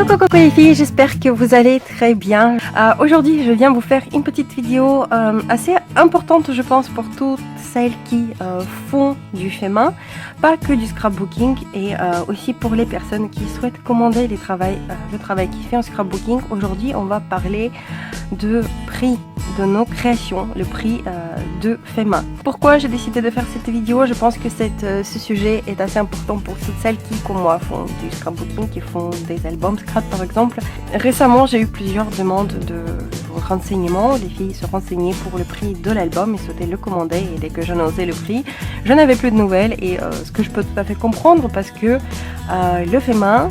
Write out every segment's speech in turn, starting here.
Coucou les filles, j'espère que vous allez très bien. Aujourd'hui je viens vous faire une petite vidéo assez importante je pense pour toutes celles qui font du fait main, pas que du scrapbooking, et aussi pour les personnes qui souhaitent commander le travail qui fait en scrapbooking. Aujourd'hui on va parler de prix de nos créations, le prix de fait main. Pourquoi j'ai décidé de faire cette vidéo? Je pense que ce sujet est assez important pour toutes celles qui, comme moi, font du scrapbooking, qui font des albums scrap par exemple. Récemment, j'ai eu plusieurs demandes de renseignements. Les filles se renseignaient pour le prix de l'album et souhaitaient le commander, et dès que j'annonçais le prix, je n'avais plus de nouvelles, et ce que je peux tout à fait comprendre parce que le fait main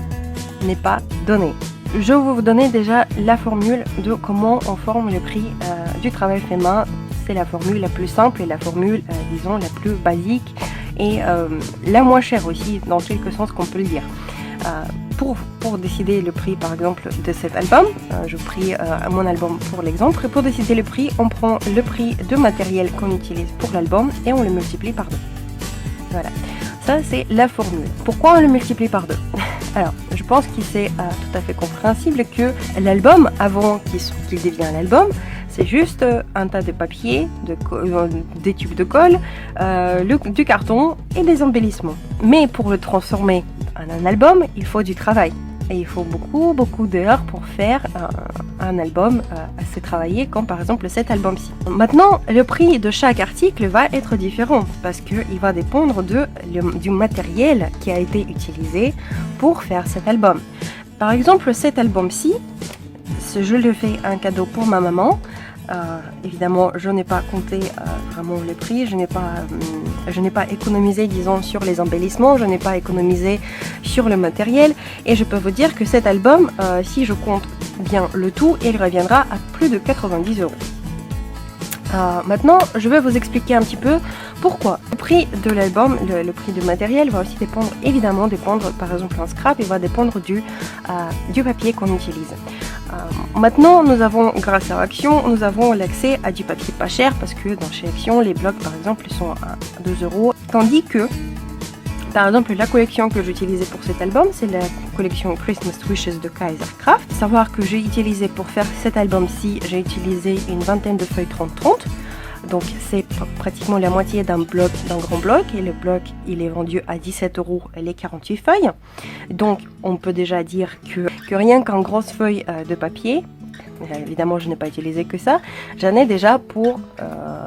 n'est pas donné. Je vais vous donner déjà la formule de comment on forme le prix du travail fait main. C'est la formule la plus simple et la formule, disons, la plus basique et la moins chère aussi, dans quelque sens qu'on peut le dire. Pour décider le prix, par exemple, de cet album, je pris mon album pour l'exemple, et pour décider le prix, on prend le prix de matériel qu'on utilise pour l'album et on le multiplie par 2. Voilà, ça c'est la formule. Pourquoi on le multiplie par 2? Alors, je pense qu'il c'est tout à fait compréhensible que l'album, avant qu'il devienne un album, c'est juste un tas de papier, des tubes de colle, du carton et des embellissements. Mais pour le transformer en un album, il faut du travail. Et il faut beaucoup d'heures pour faire un album assez travaillé, comme par exemple cet album-ci. Maintenant, le prix de chaque article va être différent parce qu'il va dépendre du matériel qui a été utilisé pour faire cet album. Par exemple, cet album-ci, je le fais un cadeau pour ma maman. Évidemment, je n'ai pas compté vraiment le prix, je n'ai pas économisé, disons, sur les embellissements, je n'ai pas économisé sur le matériel, et je peux vous dire que cet album, si je compte bien le tout, il reviendra à plus de 90 €. Maintenant, je vais vous expliquer un petit peu pourquoi. Le prix de l'album, le prix du matériel va aussi dépendre, par exemple en scrap, il va dépendre du papier qu'on utilise. Maintenant, grâce à Action, nous avons l'accès à du papier pas cher, parce que chez Action, les blocs par exemple sont à 2 €, tandis que par exemple, la collection que j'utilisais pour cet album, c'est la collection Christmas Wishes de Kaiser Craft. Savoir que j'ai utilisé pour faire cet album-ci, j'ai utilisé une vingtaine de feuilles 30-30. Donc c'est pratiquement la moitié d'un grand bloc, et le bloc il est vendu à 17 € les 48 feuilles. Donc on peut déjà dire que rien qu'en grosse feuille de papier, évidemment je n'ai pas utilisé que ça, j'en ai déjà pour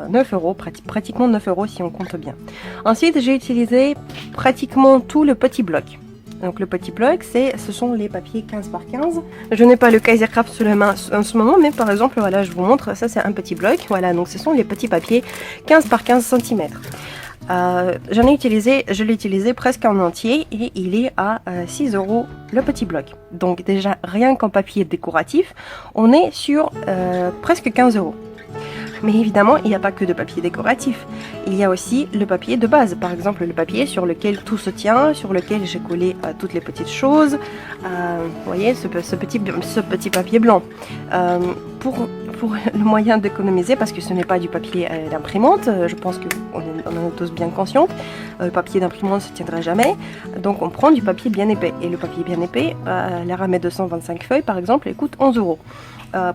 9 €, pratiquement 9 € si on compte bien. Ensuite j'ai utilisé pratiquement tout le petit bloc. Donc le petit bloc, ce sont les papiers 15 par 15. Je n'ai pas le Kaiser Craft sous la main en ce moment, mais par exemple, voilà, je vous montre, ça c'est un petit bloc. Voilà, donc ce sont les petits papiers 15 par 15 cm. Je l'ai utilisé presque en entier, et il est à 6 € le petit bloc. Donc déjà, rien qu'en papier décoratif, on est sur presque 15 €. Mais évidemment, il n'y a pas que de papier décoratif. Il y a aussi le papier de base. Par exemple, le papier sur lequel tout se tient, sur lequel j'ai collé toutes les petites choses. Vous voyez, ce petit papier blanc. Pour le moyen d'économiser, parce que ce n'est pas du papier d'imprimante, je pense qu'on en est tous bien conscients. Le papier d'imprimante ne se tiendra jamais. Donc on prend du papier bien épais. Et le papier bien épais, la ramée 225 feuilles par exemple, elle coûte 11 €.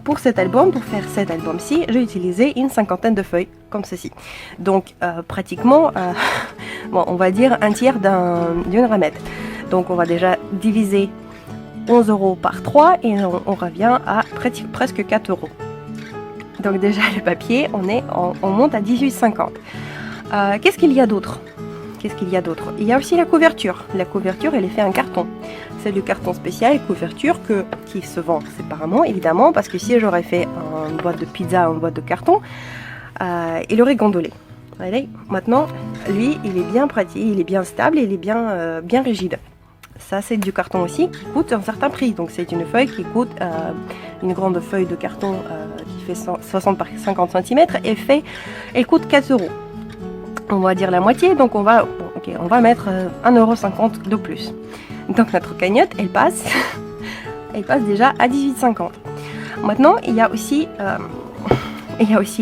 Pour cet album, pour faire cet album-ci, j'ai utilisé une cinquantaine de feuilles, comme ceci. Donc pratiquement, bon, on va dire un tiers d'une ramette. Donc on va déjà diviser 11 € par 3, et on revient à presque 4 €. Donc déjà le papier, on monte à 18,50 €. Qu'est-ce qu'il y a d'autre? Il y a aussi la couverture. La couverture, elle est faite en carton. C'est du carton spécial couverture qui se vend séparément, évidemment, parce que si j'aurais fait une boîte de pizza ou une boîte de carton, il aurait gondolé. Allez, maintenant, lui, il est bien pratique, il est bien stable, il est bien rigide. Ça, c'est du carton aussi qui coûte un certain prix. Donc c'est une feuille qui coûte, une grande feuille de carton qui fait 60 par 50 cm, et elle coûte 4 €. On va dire la moitié, donc on va mettre 1,50 € de plus. Donc notre cagnotte, elle passe déjà à 18,50 €. Maintenant, il y a aussi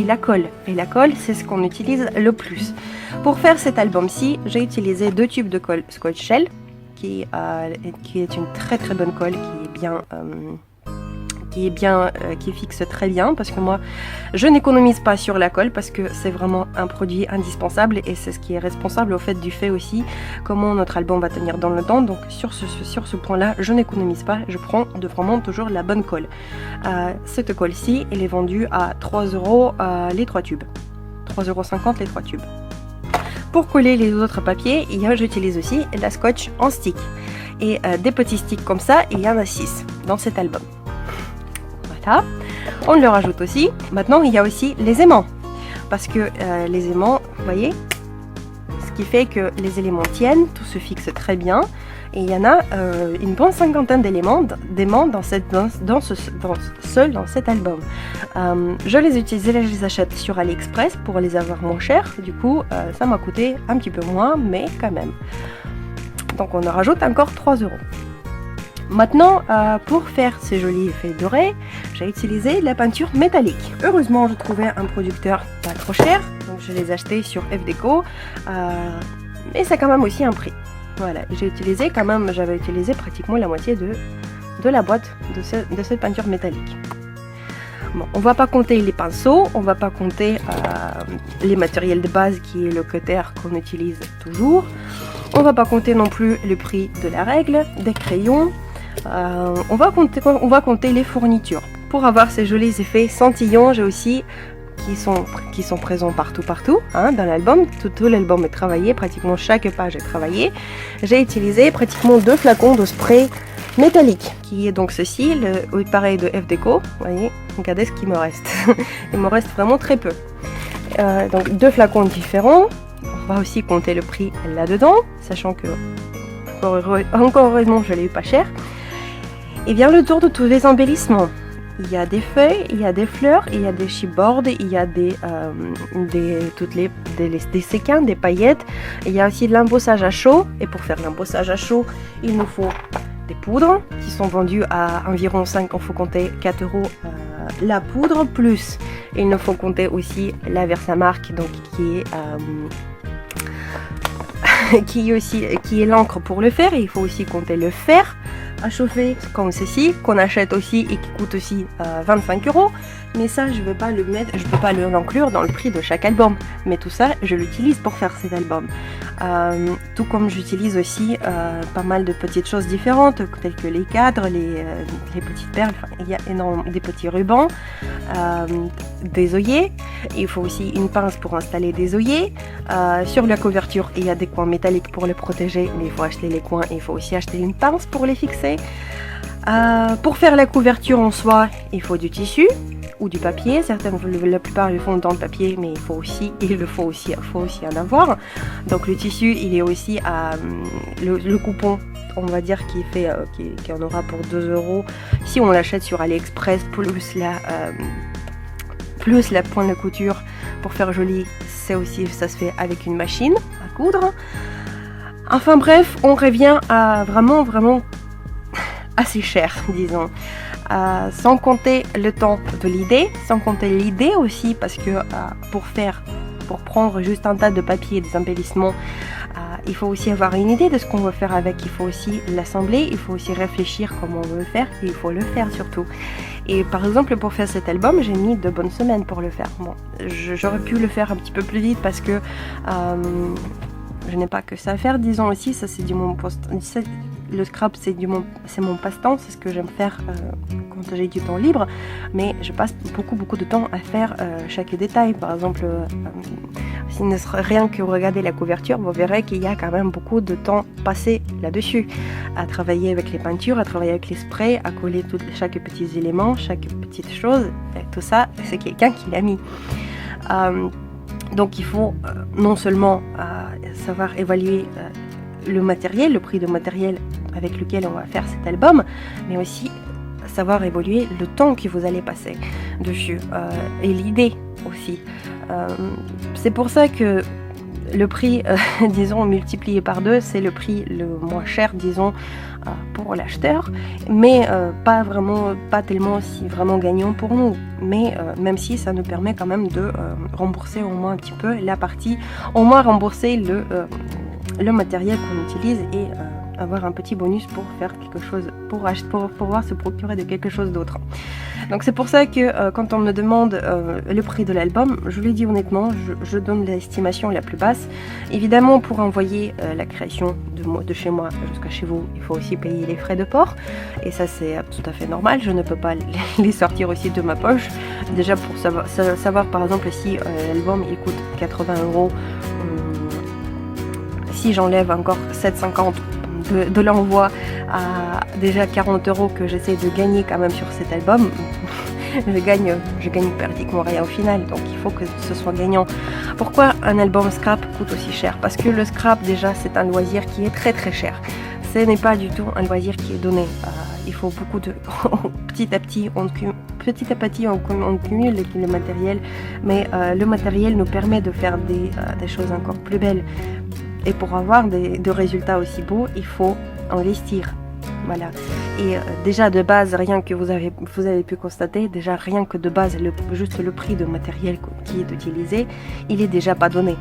la colle. Et la colle, c'est ce qu'on utilise le plus. Pour faire cet album-ci, j'ai utilisé 2 tubes de colle Scotch Shell, qui est une très très bonne colle, qui est qui fixe très bien, parce que moi je n'économise pas sur la colle parce que c'est vraiment un produit indispensable et c'est ce qui est responsable au fait du fait aussi comment notre album va tenir dans le temps. Donc sur ce point là je n'économise pas, je prends vraiment toujours la bonne colle. Cette colle ci elle est vendue à 3 € les 3 tubes, 3,50 € les 3 tubes. Pour coller les autres papiers, j'utilise aussi la scotch en stick et des petits sticks comme ça, il y en a 6 dans cet album. Voilà, on le rajoute aussi. Maintenant il y a aussi les aimants, parce que les aimants, vous voyez, ce qui fait que les éléments tiennent, tout se fixe très bien, et il y en a une bonne cinquantaine d'aimants dans cet album. Je les achète sur AliExpress pour les avoir moins chers, du coup ça m'a coûté un petit peu moins, mais quand même. Donc on en rajoute encore 3 €. Maintenant, pour faire ces jolis effets dorés, j'ai utilisé la peinture métallique. Heureusement, je trouvais un producteur pas trop cher, donc je les ai achetés sur FDeco, mais c'est quand même aussi un prix. Voilà, j'avais utilisé pratiquement la moitié de la boîte de cette peinture métallique. Bon, on va pas compter les pinceaux, on va pas compter les matériels de base qui est le cutter qu'on utilise toujours. On va pas compter non plus le prix de la règle, des crayons. On va compter les fournitures. Pour avoir ces jolis effets scintillants, j'ai aussi qui sont présents partout hein, dans l'album. Tout l'album est travaillé, pratiquement chaque page est travaillée. J'ai utilisé pratiquement 2 flacons de spray métallique, qui est donc ceci, le pareil de FDeco. Vous voyez, regardez ce qu'il me reste. Il me reste vraiment très peu. Donc 2 flacons différents. On va aussi compter le prix là-dedans, sachant que encore heureusement je l'ai eu pas cher. Et bien le tour de tous les embellissements. Il y a des feuilles, il y a des fleurs, il y a des chipboards, il y a des séquins, des paillettes. Il y a aussi de l'embossage à chaud. Et pour faire l'embossage à chaud, il nous faut des poudres qui sont vendues à environ 5, il faut compter 4 € la poudre, plus il nous faut compter aussi la Versamark, donc qui est l'encre pour le fer. Et il faut aussi compter le fer à chauffer comme ceci, qu'on achète aussi et qui coûte aussi 25 €. Mais ça, je ne peux pas l'inclure dans le prix de chaque album. Mais tout ça, je l'utilise pour faire cet album. Tout comme j'utilise aussi pas mal de petites choses différentes, telles que les cadres, les petites perles, enfin, il y a énormément des petits rubans, des œillets. Il faut aussi une pince pour installer des œillets. Sur la couverture, il y a des coins métalliques pour les protéger, mais il faut acheter les coins et il faut aussi acheter une pince pour les fixer. Pour faire la couverture en soie, il faut du tissu ou du papier. La plupart le font dans le papier, mais il faut aussi en avoir. Donc le tissu, il est aussi le coupon, on va dire, qui en aura pour 2 € si on l'achète sur AliExpress, plus la pointe de couture pour faire joli. Ça se fait avec une machine à coudre. Enfin bref, on revient à vraiment assez cher, disons. Sans compter le temps de l'idée, sans compter l'idée aussi, parce que pour prendre juste un tas de papier et des embellissements, il faut aussi avoir une idée de ce qu'on veut faire avec. Il faut aussi l'assembler, il faut aussi réfléchir comment on veut le faire, et il faut le faire surtout. Et par exemple, pour faire cet album, j'ai mis 2 bonnes semaines pour le faire. Bon, j'aurais pu le faire un petit peu plus vite parce que je n'ai pas que ça à faire, disons aussi. Ça, c'est le scrap, c'est mon passe-temps, c'est ce que j'aime faire quand j'ai du temps libre, mais je passe beaucoup de temps à faire chaque détail. Par exemple, s'il ne serait rien que regarder la couverture, vous verrez qu'il y a quand même beaucoup de temps passé là-dessus, à travailler avec les peintures, à travailler avec les sprays, à coller chaque petit élément, chaque petite chose, et tout ça, c'est quelqu'un qui l'a mis. Donc il faut non seulement savoir évaluer le matériel, le prix de matériel avec lequel on va faire cet album, mais aussi savoir évaluer le temps que vous allez passer dessus et l'idée aussi. C'est pour ça que le prix, disons, multiplié par 2, c'est le prix le moins cher, disons, pour l'acheteur, mais pas tellement si vraiment gagnant pour nous, mais même si ça nous permet quand même de rembourser au moins un petit peu la partie, au moins rembourser le matériel qu'on utilise et avoir un petit bonus pour faire quelque chose, pour pouvoir se procurer de quelque chose d'autre. Donc c'est pour ça que quand on me demande le prix de l'album, je lui dis honnêtement, je donne l'estimation la plus basse. Évidemment, pour envoyer la création de chez moi jusqu'à chez vous, il faut aussi payer les frais de port. Et ça, c'est tout à fait normal. Je ne peux pas les sortir aussi de ma poche. Déjà, pour savoir par exemple, si l'album il coûte 80 €, si j'enlève encore 7,50 € de l'envoi à déjà 40 € que j'essaie de gagner quand même sur cet album, je gagne pratiquement rien au final, donc il faut que ce soit gagnant. Pourquoi un album scrap coûte aussi cher? Parce que le scrap, déjà, c'est un loisir qui est très très cher. Ce n'est pas du tout un loisir qui est donné. Il faut beaucoup de... petit à petit, on cumule le matériel, mais le matériel nous permet de faire des choses encore plus belles. Et pour avoir de résultats aussi beaux, il faut investir. Voilà. Et déjà de base, rien que vous avez pu constater, déjà rien que de base, juste le prix de matériel qui est utilisé, il est déjà pas donné.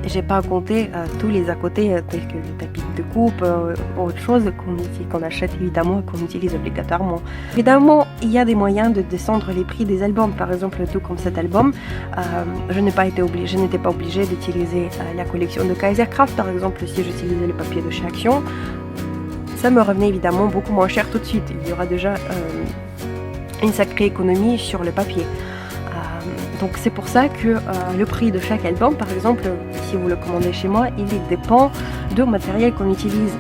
J'ai pas compté tous les à côté, tels que le tapis de coupe, autre chose qu'on achète évidemment et qu'on utilise obligatoirement. Évidemment, il y a des moyens de descendre les prix des albums. Par exemple, tout comme cet album, je n'étais pas obligée d'utiliser la collection de Kaiserkraft. Par exemple, si j'utilisais le papier de chez Action, ça me revenait évidemment beaucoup moins cher tout de suite. Il y aura déjà une sacrée économie sur le papier. Donc c'est pour ça que le prix de chaque album, par exemple, si vous le commandez chez moi, il dépend du matériel qu'on utilise.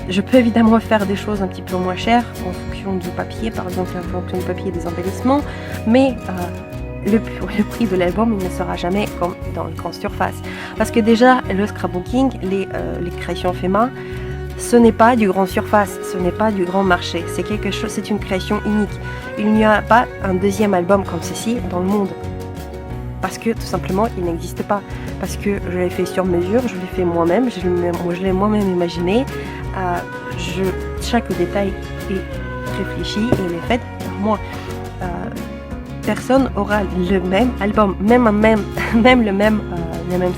Je peux évidemment faire des choses un petit peu moins chères en fonction du papier, par exemple en fonction du papier des embellissements, mais le prix de l'album il ne sera jamais comme dans les grandes surfaces. Parce que déjà, le scrapbooking, les créations fait main, ce n'est pas du grand surface, ce n'est pas du grand marché, c'est une création unique. Il n'y a pas un deuxième album comme ceci dans le monde. Parce que tout simplement, il n'existe pas. Parce que je l'ai fait sur mesure, je l'ai fait moi-même, je l'ai moi-même imaginé. Chaque détail est réfléchi et il est fait par moi. Personne aura le même album, même la même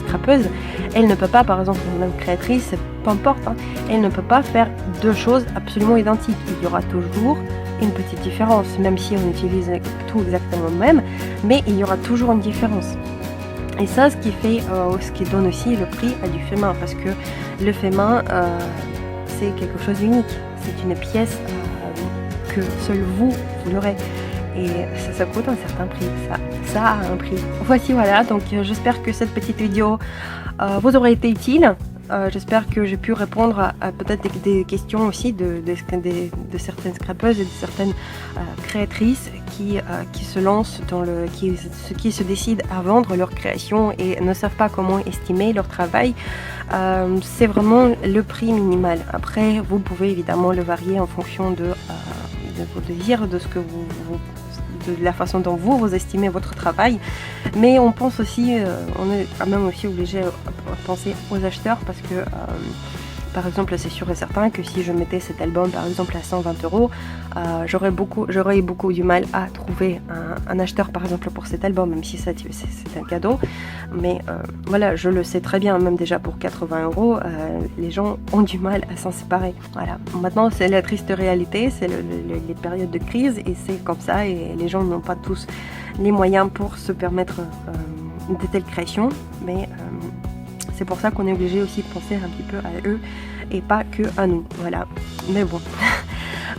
scrapeuse. Elle ne peut pas, par exemple, la même créatrice, peu importe, elle ne peut pas faire deux choses absolument identiques. Il y aura toujours une petite différence, même si on utilise tout exactement le même, mais il y aura toujours une différence. Et ça, ce qui donne aussi le prix à du fait main, parce que le fait main, c'est quelque chose d'unique. C'est une pièce que seul vous l'aurez. Et ça coûte un certain prix, ça a un prix. Voici, voilà, donc j'espère que cette petite vidéo vous aura été utile. J'espère que j'ai pu répondre à peut-être des questions aussi de certaines scrapeuses et de certaines créatrices qui se lancent qui se décident à vendre leur création et ne savent pas comment estimer leur travail. C'est vraiment le prix minimal. Après, vous pouvez évidemment le varier en fonction de vos désirs, de la façon dont vous estimez votre travail, mais on pense aussi, on est quand même aussi obligé à penser aux acheteurs parce que par exemple, c'est sûr et certain que si je mettais cet album par exemple à 120 €, j'aurais beaucoup du mal à trouver un acheteur par exemple pour cet album, même si c'est un cadeau. Mais voilà, je le sais très bien, même déjà pour 80 €, les gens ont du mal à s'en séparer. Voilà. Maintenant, c'est la triste réalité, c'est les périodes de crise et c'est comme ça et les gens n'ont pas tous les moyens pour se permettre de telles créations, mais c'est pour ça qu'on est obligé aussi de penser un petit peu à eux et pas que à nous. Voilà. Mais bon.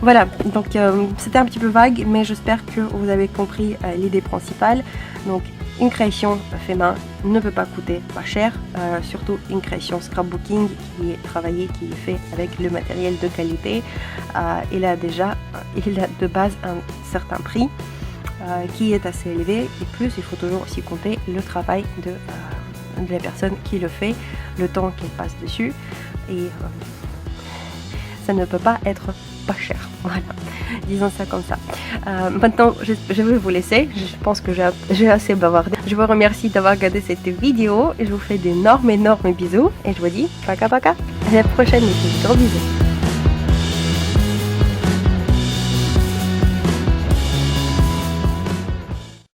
Voilà. Donc c'était un petit peu vague, mais j'espère que vous avez compris l'idée principale. Donc une création fait main ne peut pas coûter pas cher, surtout une création scrapbooking qui est travaillée, qui est fait avec le matériel de qualité. Il a de base un certain prix qui est assez élevé et plus il faut toujours aussi compter le travail de la personne qui le fait, le temps qu'elle passe dessus et ça ne peut pas être pas cher. Voilà, disons ça comme ça. Maintenant, je vais vous laisser. Je pense que j'ai assez bavardé. Je vous remercie d'avoir regardé cette vidéo. Je vous fais d'énormes bisous et je vous dis paka paka. À la prochaine, les filles. Gros bisous.